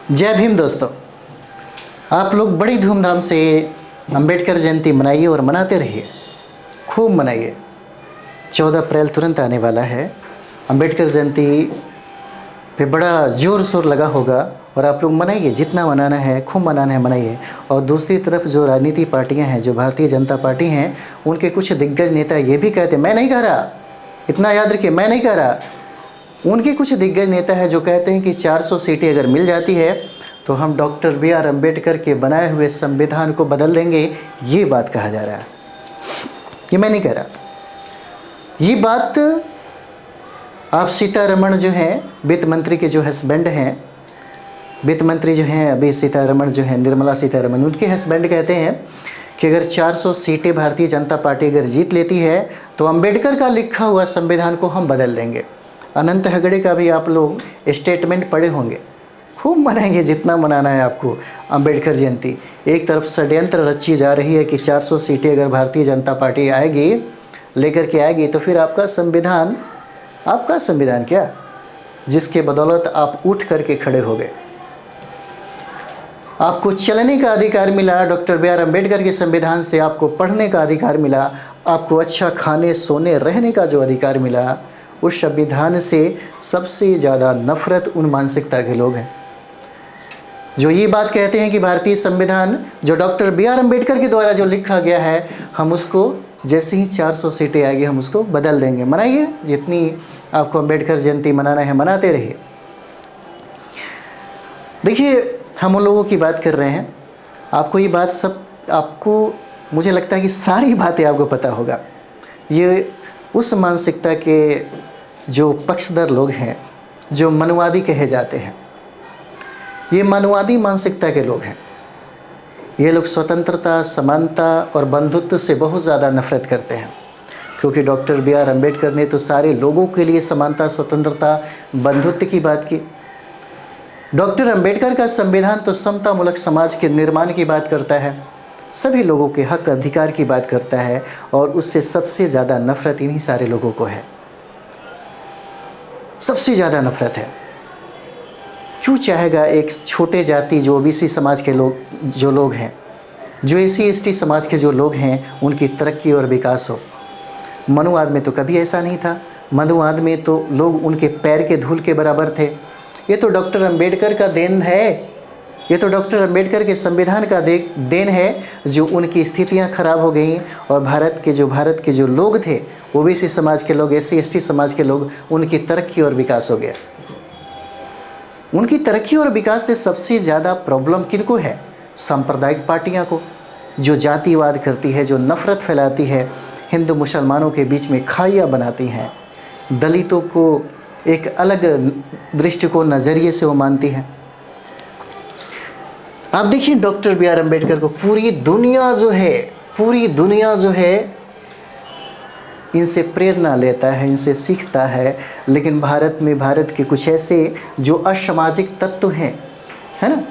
जय भीम दोस्तों। आप लोग बड़ी धूमधाम से अंबेडकर जयंती मनाइए और मनाते रहिए, खूब मनाइए। 14 अप्रैल तुरंत आने वाला है। अंबेडकर जयंती पे बड़ा ज़ोर शोर लगा होगा और आप लोग मनाइए, जितना मनाना है खूब मनाना है, मनाइए। और दूसरी तरफ जो राजनीतिक पार्टियां हैं, जो भारतीय जनता पार्टी हैं, उनके कुछ दिग्गज नेता ये भी कहते हैं, मैं नहीं कह रहा, इतना याद रखिए, मैं नहीं कह रहा, उनके कुछ दिग्गज नेता है जो कहते हैं कि 400 सीटें अगर मिल जाती है तो हम डॉक्टर B.R. अम्बेडकर के बनाए हुए संविधान को बदल देंगे। ये बात कहा जा रहा है, ये मैं नहीं कह रहा। ये बात आप सीतारमण जो हैं, वित्त मंत्री के जो हस्बैंड हैं, वित्त मंत्री जो हैं अभी सीतारमण जो हैं, निर्मला सीतारमण, उनके हस्बैंड कहते हैं कि अगर 400 सीटें भारतीय जनता पार्टी अगर जीत लेती है तो अम्बेडकर का लिखा हुआ संविधान को हम बदल देंगे। अनंत हेगड़े का भी आप लोग स्टेटमेंट पढ़े होंगे। खूब मनाएंगे, जितना मनाना है आपको अम्बेडकर जयंती। एक तरफ षड्यंत्र रची जा रही है कि 400 सीटें अगर भारतीय जनता पार्टी आएगी, लेकर के आएगी, तो फिर आपका संविधान क्या, जिसके बदौलत आप उठ करके खड़े हो गए। आपको चलने का अधिकार मिला, डॉक्टर B.R. अम्बेडकर के संविधान से आपको पढ़ने का अधिकार मिला, आपको अच्छा खाने सोने रहने का जो अधिकार मिला, उस संविधान से सबसे ज़्यादा नफरत उन मानसिकता के लोग हैं जो ये बात कहते हैं कि भारतीय संविधान जो डॉक्टर B.R. अम्बेडकर के द्वारा जो लिखा गया है, हम उसको जैसे ही 400 सीटें आएगी हम उसको बदल देंगे। मनाइए, जितनी आपको अम्बेडकर जयंती मनाना है मनाते रहिए। देखिए, हम उन लोगों की बात कर रहे हैं, आपको ये बात सब, आपको मुझे लगता है कि सारी बातें आपको पता होगा। ये उस मानसिकता के जो पक्षधर लोग हैं, जो मनुवादी कहे जाते हैं, ये मनुवादी मानसिकता के लोग हैं। ये लोग स्वतंत्रता, समानता और बंधुत्व से बहुत ज़्यादा नफरत करते हैं, क्योंकि डॉक्टर B.R. अम्बेडकर ने तो सारे लोगों के लिए समानता, स्वतंत्रता, बंधुत्व की बात की। डॉक्टर अम्बेडकर का संविधान तो समतामूलक समाज के निर्माण की बात करता है, सभी लोगों के हक अधिकार की बात करता है, और उससे सबसे ज़्यादा नफरत इन्हीं सारे लोगों को है। सबसे ज़्यादा नफरत है। क्यों चाहेगा एक छोटे जाति जो OBC समाज के लोग हैं, जो SC ST समाज के जो लोग हैं, उनकी तरक्की और विकास हो। मनुवाद में तो कभी ऐसा नहीं था। मनुवाद में तो लोग उनके पैर के धूल के बराबर थे। ये तो डॉक्टर अम्बेडकर का देन है, ये तो डॉक्टर अम्बेडकर के संविधान का देन है, जो उनकी स्थितियां खराब हो गई और भारत के जो लोग थे, OBC समाज के लोग, SC ST समाज के लोग, उनकी तरक्की और विकास हो गया। उनकी तरक्की और विकास से सबसे ज़्यादा प्रॉब्लम किनको है? सांप्रदायिक पार्टियां को, जो जातिवाद करती है, जो नफ़रत फैलाती है, हिंदू मुसलमानों के बीच में खाइयाँ बनाती हैं, दलितों को एक अलग दृष्टिकोण, नज़रिए से वो मानती हैं। आप देखिए, डॉक्टर B.R. अम्बेडकर को पूरी दुनिया जो है इनसे प्रेरणा लेता है, इनसे सीखता है। लेकिन भारत के कुछ ऐसे जो असामाजिक तत्व हैं, है ना,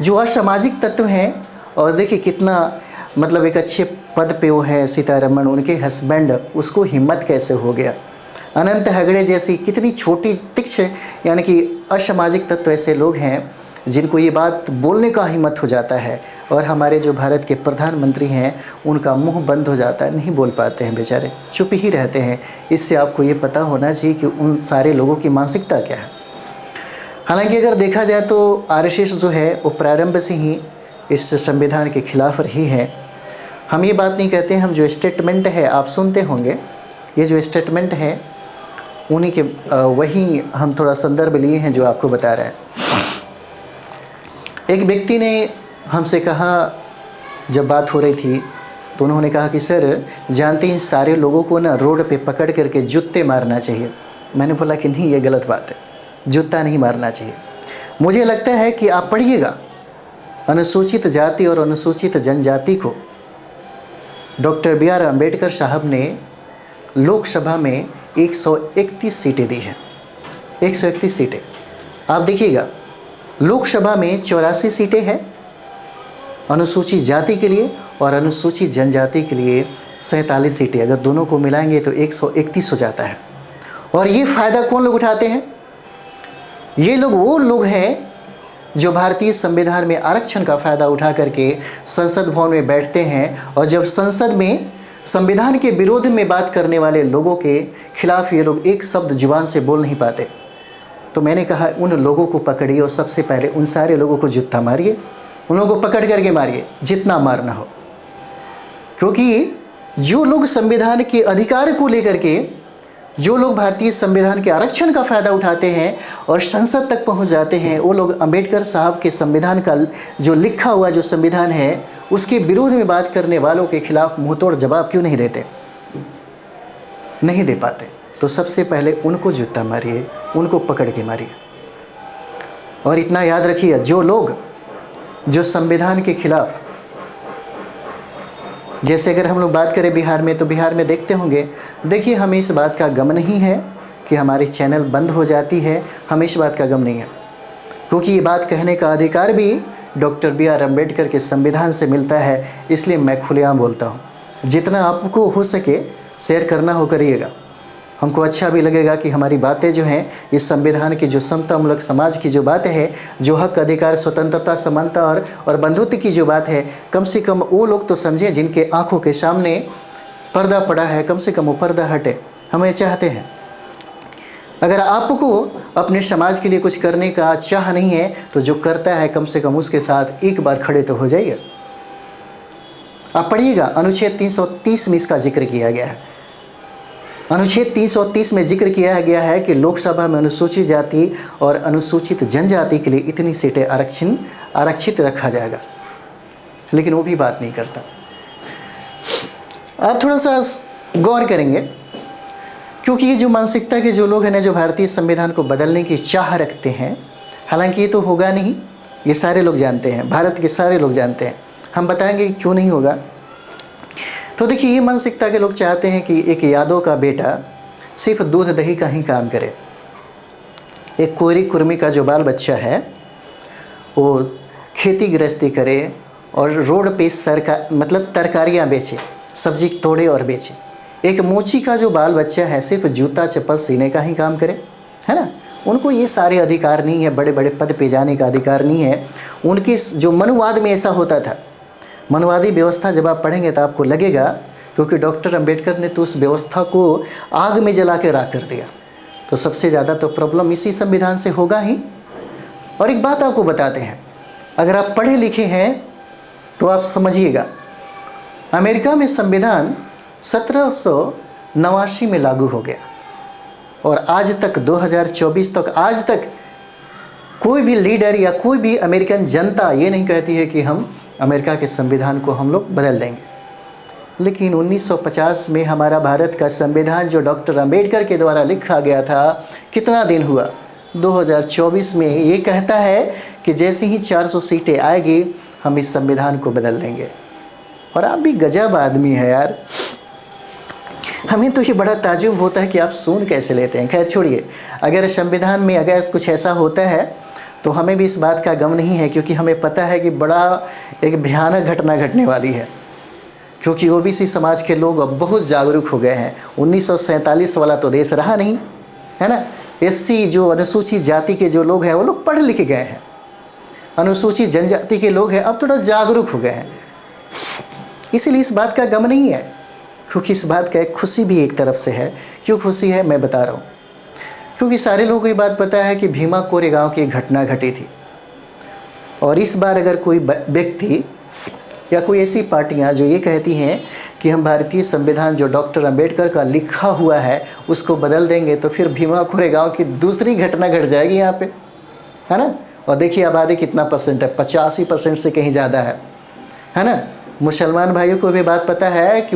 जो असामाजिक तत्व हैं। और देखिए कितना, मतलब एक अच्छे पद पे वो है सीतारमण, उनके हस्बैंड, उसको हिम्मत कैसे हो गया। अनंत हेगड़े जैसी कितनी छोटी तिक्ष, यानी कि असामाजिक तत्व ऐसे लोग हैं जिनको ये बात बोलने का हिम्मत हो जाता है। और हमारे जो भारत के प्रधानमंत्री हैं, उनका मुंह बंद हो जाता है, नहीं बोल पाते हैं, बेचारे चुप ही रहते हैं। इससे आपको ये पता होना चाहिए कि उन सारे लोगों की मानसिकता क्या है। हालांकि अगर देखा जाए तो RSS जो है वो प्रारंभ से ही इस संविधान के खिलाफ रही है। हम ये बात नहीं कहते, हम जो स्टेटमेंट है आप सुनते होंगे, ये जो स्टेटमेंट है उन्हीं के वही हम थोड़ा संदर्भ लिए हैं जो आपको बता रहे हैं। एक व्यक्ति ने हमसे कहा, जब बात हो रही थी, तो उन्होंने कहा कि सर जानते हैं सारे लोगों को ना रोड पे पकड़ करके जूते मारना चाहिए। मैंने बोला कि नहीं, ये गलत बात है, जूता नहीं मारना चाहिए। मुझे लगता है कि आप पढ़िएगा, अनुसूचित जाति और अनुसूचित जनजाति को डॉक्टर B.R. अम्बेडकर साहब ने लोकसभा में 131 सीटें दी हैं। 131 सीटें। आप देखिएगा, लोकसभा में 84 सीटें हैं अनुसूचित जाति के लिए और अनुसूचित जनजाति के लिए 47 सीटें। अगर दोनों को मिलाएंगे तो 131 हो जाता है। और ये फ़ायदा कौन लोग उठाते हैं? ये लोग वो लोग हैं जो भारतीय संविधान में आरक्षण का फ़ायदा उठा करके संसद भवन में बैठते हैं और जब संसद में संविधान के विरोध में बात करने वाले लोगों के खिलाफ ये लोग एक शब्द जुबान से बोल नहीं पाते, तो मैंने कहा उन लोगों को पकड़िए और सबसे पहले उन सारे लोगों को जूता मारिए, उन लोगों को पकड़ करके मारिए जितना मारना हो। क्योंकि जो लोग संविधान के अधिकार को लेकर के, जो लोग भारतीय संविधान के आरक्षण का फ़ायदा उठाते हैं और संसद तक पहुंच जाते हैं, वो लोग अंबेडकर साहब के संविधान का जो लिखा हुआ जो संविधान है उसके विरोध में बात करने वालों के खिलाफ मुंहतोड़ जवाब क्यों नहीं देते, नहीं दे पाते। तो सबसे पहले उनको जूता मारिए, उनको पकड़ के मारिए। और इतना याद रखिए, जो लोग जो संविधान के खिलाफ, जैसे अगर हम लोग बात करें बिहार में, तो बिहार में देखते होंगे, देखिए हमें इस बात का गम नहीं है कि हमारी चैनल बंद हो जाती है, हमें इस बात का गम नहीं है, क्योंकि ये बात कहने का अधिकार भी डॉक्टर BR अम्बेडकर के संविधान से मिलता है। इसलिए मैं खुलेआम बोलता हूँ, जितना आपको हो सके शेयर करना हो करिएगा। हमको अच्छा भी लगेगा कि हमारी बातें जो हैं इस संविधान की जो समतामूलक समाज की जो बातें हैं, जो हक अधिकार स्वतंत्रता समानता और बंधुत्व की जो बात है, कम से कम वो लोग तो समझें जिनके आंखों के सामने पर्दा पड़ा है, कम से कम वो पर्दा हटे। हम ये चाहते हैं। अगर आपको अपने समाज के लिए कुछ करने का चाह नहीं है तो जो करता है कम से कम उसके साथ एक बार खड़े तो हो जाइए। आप पढ़िएगा, अनुच्छेद 330 में इसका जिक्र किया गया है। अनुच्छेद 330 में जिक्र किया गया है कि लोकसभा में अनुसूचित जाति और अनुसूचित जनजाति के लिए इतनी सीटें आरक्षित रखा जाएगा, लेकिन वो भी बात नहीं करता। आप थोड़ा सा गौर करेंगे, क्योंकि ये जो मानसिकता के जो लोग हैं ना, जो भारतीय संविधान को बदलने की चाह रखते हैं, हालांकि ये तो होगा नहीं, ये सारे लोग जानते हैं, भारत के सारे लोग जानते हैं। हम बताएंगे कि क्यों नहीं होगा। तो देखिए, ये मानसिकता के लोग चाहते हैं कि एक यादव का बेटा सिर्फ दूध दही का ही काम करे, एक कोरी कुर्मी का जो बाल बच्चा है वो खेती गृहस्थी करे और रोड पे तरकारियाँ बेचे, सब्जी तोड़े और बेचे। एक मोची का जो बाल बच्चा है सिर्फ जूता चप्पल सीने का ही काम करे, है ना। उनको ये सारे अधिकार नहीं है, बड़े बड़े पद पे जाने का अधिकार नहीं है। उनकी जो मनुवाद में ऐसा होता था, मनुवादी व्यवस्था जब आप पढ़ेंगे तो आपको लगेगा, क्योंकि डॉक्टर अंबेडकर ने तो उस व्यवस्था को आग में जला के राख कर दिया। तो सबसे ज़्यादा तो प्रॉब्लम इसी संविधान से होगा ही। और एक बात आपको बताते हैं, अगर आप पढ़े लिखे हैं तो आप समझिएगा, अमेरिका में संविधान 1789 में लागू हो गया और आज तक 2024 तक आज तक कोई भी लीडर या कोई भी अमेरिकन जनता ये नहीं कहती है कि हम अमेरिका के संविधान को हम लोग बदल देंगे। लेकिन 1950 में हमारा भारत का संविधान जो डॉक्टर अंबेडकर के द्वारा लिखा गया था, कितना दिन हुआ, 2024 में ये कहता है कि जैसे ही 400 सीटें आएगी हम इस संविधान को बदल देंगे। और आप भी गजब आदमी है यार, हमें तो ये बड़ा ताज्जुब होता है कि आप सुन कैसे लेते हैं। खैर छोड़िए, अगर संविधान में अगर कुछ ऐसा होता है तो हमें भी इस बात का गम नहीं है, क्योंकि हमें पता है कि बड़ा एक भयानक घटना घटने वाली है, क्योंकि ओबीसी समाज के लोग अब बहुत जागरूक हो गए हैं। 1947 वाला तो देश रहा नहीं, है ना। एससी जो अनुसूचित जाति के जो लोग हैं वो लोग पढ़ लिख गए हैं, अनुसूचित जनजाति के लोग हैं अब थोड़ा जागरूक हो गए हैं, इसीलिए इस बात का गम नहीं है। क्योंकि इस बात का एक खुशी भी एक तरफ से है। क्यों खुशी है मैं बता रहा हूँ, क्योंकि सारे लोगों को ये बात पता है कि भीमा कोरेगांव की एक घटना घटी थी। और इस बार अगर कोई व्यक्ति या कोई ऐसी पार्टियां जो ये कहती हैं कि हम भारतीय संविधान जो डॉक्टर अंबेडकर का लिखा हुआ है उसको बदल देंगे, तो फिर भीमा कोरेगांव की दूसरी घटना घट जाएगी यहाँ पे, है ना। और देखिए आबादी कितना परसेंट है, 85% से कहीं ज़्यादा है ना। मुसलमान भाइयों को भी बात पता है कि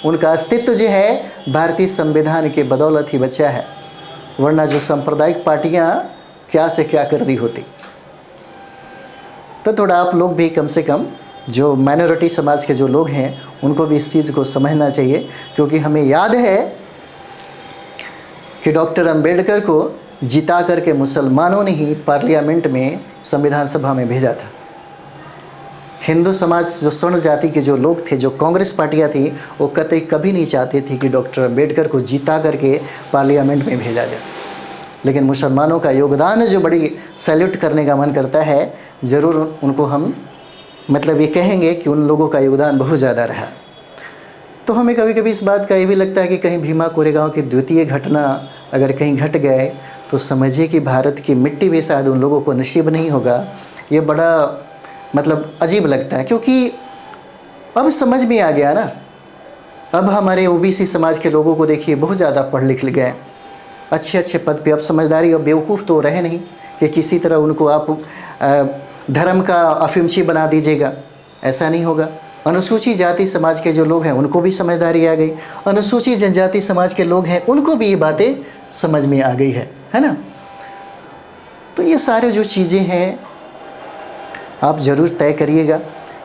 उनका अस्तित्व जो है भारतीय संविधान के बदौलत ही बचा है, वरना जो सांप्रदायिक पार्टियां क्या से क्या कर दी होती। तो थोड़ा आप लोग भी कम से कम जो माइनॉरिटी समाज के जो लोग हैं उनको भी इस चीज़ को समझना चाहिए, क्योंकि हमें याद है कि डॉक्टर अंबेडकर को जिता करके मुसलमानों ने ही पार्लियामेंट में संविधान सभा में भेजा था। हिंदू समाज जो स्वर्ण जाति के जो लोग थे, जो कांग्रेस पार्टियां थी, वो कतई कभी नहीं चाहती थी कि डॉक्टर अंबेडकर को जीता करके पार्लियामेंट में भेजा जाए। लेकिन मुसलमानों का योगदान जो बड़ी सैल्यूट करने का मन करता है, ज़रूर उनको हम मतलब ये कहेंगे कि उन लोगों का योगदान बहुत ज़्यादा रहा। तो हमें कभी कभी इस बात का ये भी लगता है कि कहीं भीमा कोरेगांव की द्वितीय घटना अगर कहीं घट गए तो समझिए कि भारत की मिट्टी भी शायद उन लोगों को नसीब नहीं होगा। ये बड़ा मतलब अजीब लगता है, क्योंकि अब समझ में आ गया ना। अब हमारे ओबीसी समाज के लोगों को देखिए बहुत ज़्यादा पढ़ लिख गए, अच्छे अच्छे पद पे। अब समझदारी, अब बेवकूफ़ तो रहे नहीं कि किसी तरह उनको आप धर्म का अफिमची बना दीजिएगा, ऐसा नहीं होगा। अनुसूचित जाति समाज के जो लोग हैं उनको भी समझदारी आ गई, अनुसूचित जनजाति समाज के लोग हैं उनको भी ये बातें समझ में आ गई है ना। तो ये सारे जो चीज़ें हैं आप ज़रूर तय करिएगा,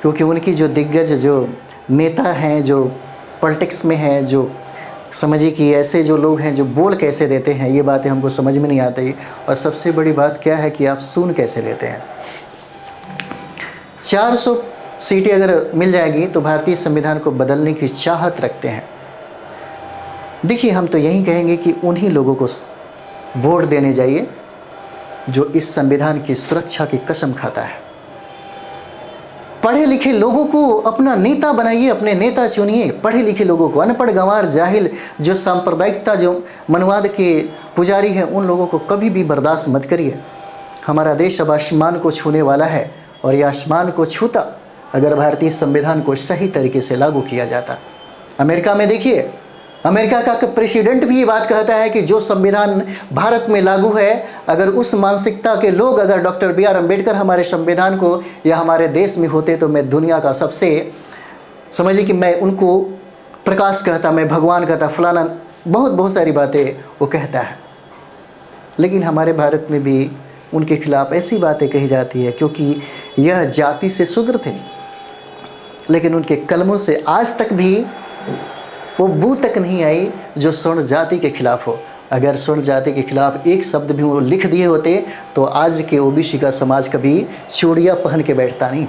क्योंकि उनकी जो दिग्गज जो नेता हैं, जो पॉलिटिक्स में हैं, जो समझिए कि ऐसे जो लोग हैं जो बोल कैसे देते हैं, ये बातें हमको समझ में नहीं आती। और सबसे बड़ी बात क्या है कि आप सुन कैसे लेते हैं। 400 सीटें अगर मिल जाएगी तो भारतीय संविधान को बदलने की चाहत रखते हैं। देखिए, हम तो यही कहेंगे कि उन्हीं लोगों को वोट देने जाइए जो इस संविधान की सुरक्षा की कसम खाता है। पढ़े लिखे लोगों को अपना नेता बनाइए, अपने नेता चुनिए। पढ़े लिखे लोगों को, अनपढ़ गंवार जाहिल जो सांप्रदायिकता जो मनवाद के पुजारी हैं उन लोगों को कभी भी बर्दाश्त मत करिए। हमारा देश अब आसमान को छूने वाला है, और ये आसमान को छूता अगर भारतीय संविधान को सही तरीके से लागू किया जाता। अमेरिका में देखिए, अमेरिका का प्रेसिडेंट भी ये बात कहता है कि जो संविधान भारत में लागू है, अगर उस मानसिकता के लोग अगर डॉक्टर B.R. अम्बेडकर हमारे संविधान को या हमारे देश में होते तो मैं दुनिया का सबसे, समझिए कि मैं उनको प्रकाश कहता, मैं भगवान कहता, फलाना बहुत सारी बातें वो कहता है। लेकिन हमारे भारत में भी उनके खिलाफ ऐसी बातें कही जाती है, क्योंकि यह जाति से शूद्र थे, लेकिन उनके कलमों से आज तक भी वो बू तक नहीं आई जो स्वर्ण जाति के खिलाफ हो। अगर स्वर्ण जाति के खिलाफ एक शब्द भी वो लिख दिए होते तो आज के ओबीसी का समाज कभी चूड़ियाँ पहन के बैठता नहीं।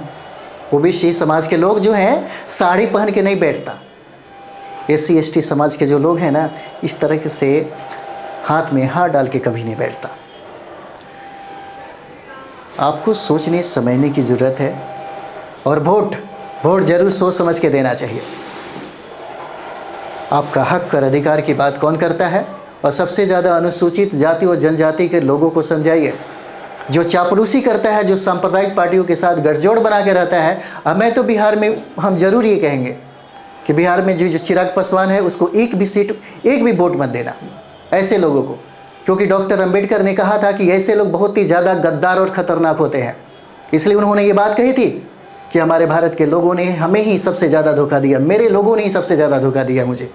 ओबीसी समाज के लोग जो हैं साड़ी पहन के नहीं बैठता। SC ST समाज के जो लोग हैं ना, इस तरह से हाथ में हाथ डाल के कभी नहीं बैठता। आपको सोचने समझने की ज़रूरत है, और वोट ज़रूर सोच समझ के देना चाहिए। आपका हक और अधिकार की बात कौन करता है? और सबसे ज़्यादा अनुसूचित जाति और जनजाति के लोगों को समझाइए। जो चापलूसी करता है, जो सांप्रदायिक पार्टियों के साथ गठजोड़ बना के रहता है। अब मैं तो बिहार में हम ज़रूर ये कहेंगे कि बिहार में जो चिराग पासवान है उसको एक भी सीट, एक भी वोट मत देना ऐसे लोगों को, क्योंकि डॉक्टर अम्बेडकर ने कहा था कि ऐसे लोग बहुत ही ज़्यादा गद्दार और ख़तरनाक होते हैं। इसलिए उन्होंने ये बात कही थी कि हमारे भारत के लोगों ने हमें ही सबसे ज़्यादा धोखा दिया, मेरे लोगों ने ही सबसे ज़्यादा धोखा दिया मुझे।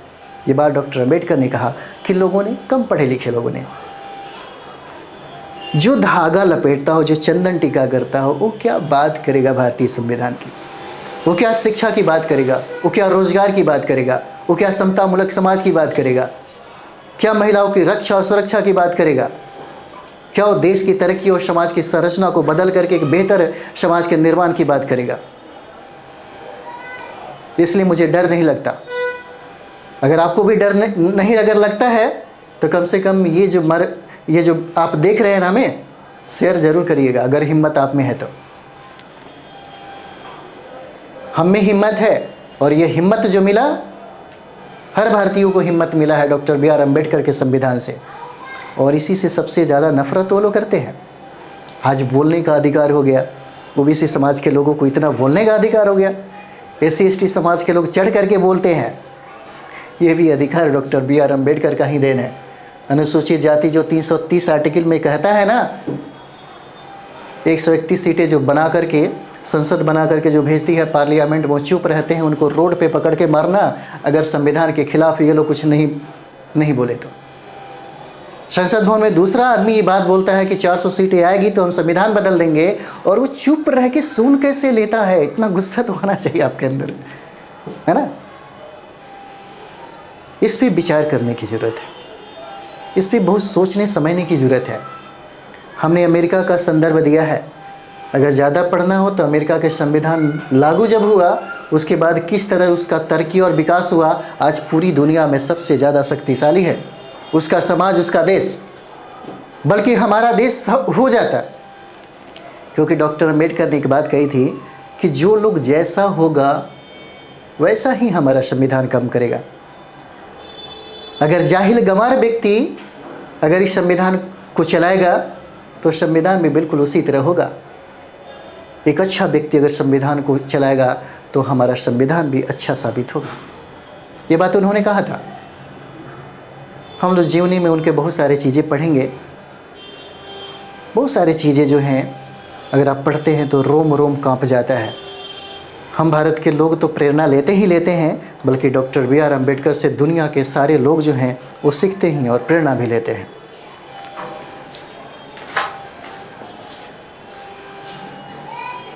ये बात डॉक्टर अम्बेडकर ने कहा। किन लोगों ने? कम पढ़े लिखे लोगों ने। जो धागा लपेटता हो, जो चंदन टीका करता हो, वो क्या बात करेगा भारतीय संविधान की? वो क्या शिक्षा की बात करेगा? वो क्या रोजगार की बात करेगा? वो क्या समतामूलक समाज की बात करेगा? क्या महिलाओं की रक्षा और सुरक्षा की बात करेगा? क्या वो देश की तरक्की और समाज की संरचना को बदल करके एक बेहतर समाज के निर्माण की बात करेगा? इसलिए मुझे डर नहीं लगता। अगर आपको भी डर नहीं अगर लगता है तो कम से कम ये जो आप देख रहे हैं ना, हमें शेयर जरूर करिएगा अगर हिम्मत आप में है तो। हम में हिम्मत है, और ये हिम्मत जो मिला, हर भारतीय को हिम्मत मिला है डॉक्टर B.R. अम्बेडकर के संविधान से। और इसी से सबसे ज़्यादा नफरत वो लोग करते हैं। आज बोलने का अधिकार हो गया, ओबीसी समाज के लोगों को इतना बोलने का अधिकार हो गया। SC ST समाज के लोग चढ़ करके बोलते हैं। ये भी अधिकार डॉक्टर B.R. अम्बेडकर का ही देन है। अनुसूचित जाति जो 330 आर्टिकल में कहता है ना, 131 सीटें जो बना करके संसद बना करके जो भेजती है पार्लियामेंट, वो चुप रहते हैं, उनको रोड पे पकड़ के मारना अगर संविधान के खिलाफ ये लोग कुछ नहीं बोले तो। संसद भवन में दूसरा आदमी ये बात बोलता है कि 400 सीटें आएगी तो हम संविधान बदल देंगे, और वो चुप रह के सुन कैसे लेता है? इतना गुस्सा तो होना चाहिए आपके अंदर, है ना। इस पे विचार करने की ज़रूरत है, इस पे बहुत सोचने समझने की ज़रूरत है। हमने अमेरिका का संदर्भ दिया है। अगर ज़्यादा पढ़ना हो तो अमेरिका के संविधान लागू जब हुआ उसके बाद किस तरह उसका तरक्की और विकास हुआ, आज पूरी दुनिया में सबसे ज़्यादा शक्तिशाली है उसका समाज, उसका देश। बल्कि हमारा देश हो जाता। क्योंकि डॉक्टर अम्बेडकर ने एक बात कही थी कि जो लोग जैसा होगा वैसा ही हमारा संविधान काम करेगा। अगर जाहिल गंवार व्यक्ति अगर इस संविधान को चलाएगा तो संविधान में बिल्कुल उसी तरह होगा। एक अच्छा व्यक्ति अगर संविधान को चलाएगा तो हमारा संविधान भी अच्छा साबित होगा। ये बात उन्होंने कहा था। हम लोग जीवनी में उनके बहुत सारी चीज़ें पढ़ेंगे। बहुत सारी चीज़ें जो हैं अगर आप पढ़ते हैं तो रोम रोम कांप जाता है। हम भारत के लोग तो प्रेरणा लेते ही लेते हैं, बल्कि डॉक्टर बी आर अम्बेडकर से दुनिया के सारे लोग जो हैं वो सीखते हैं और प्रेरणा भी लेते हैं।